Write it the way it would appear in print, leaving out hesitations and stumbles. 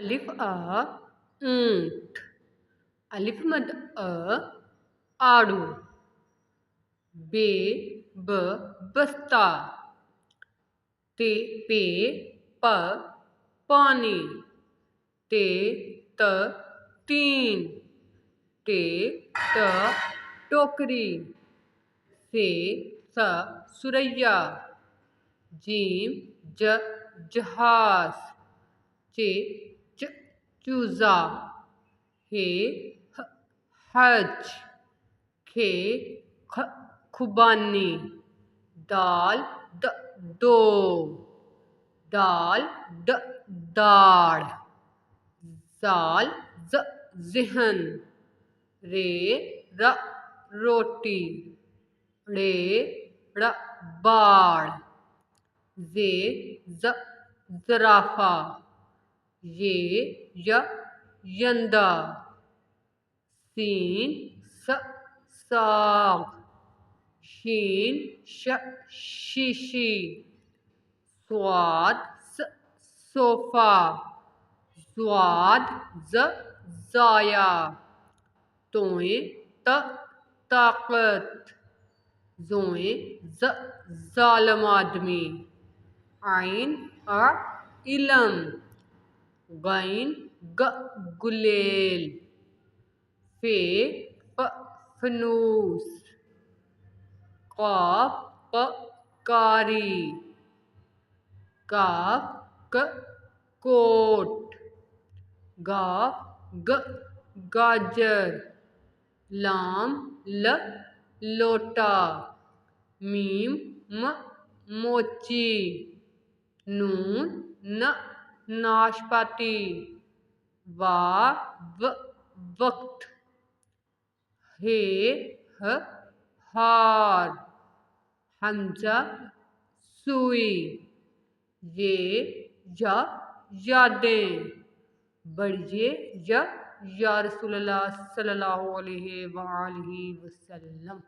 अलिफ ऊंट। अलिफ मद आड़ू। बे ब बस्ता। ते पे प पानी। ते त तीन। ते त टोकरी। से स सुरैया। जीम ज जहाज। चे च चूजा। हे ह हज। खे ख खुबानी। दाल द दो। दाल द दाढ़। जाल ज ज़हन। रे र रोटी। रे ड़ बाड़। जे ज ज़राफ़ा। ये य यंदा। सीन स साग। शीन श शीशी। स्वाद स सोफ़ा। स्वाद ज ज़ाया। तोए त ताकत। जोए ज जालम आदमी। आइन अ इलम। गैन ग गुलेल। फे फ फनूस। काफ क कारी। काफ क कोट। गाफ ग गाजर। लाम ल लोटा। मीम म मोची। नून न नाशपाती। व वक्त। हे ह हार। हमजा सुई। ये या यादें। बढ़िए या रसूलुल्लाह सल्लल्लाहु अलैहि वसल्लम।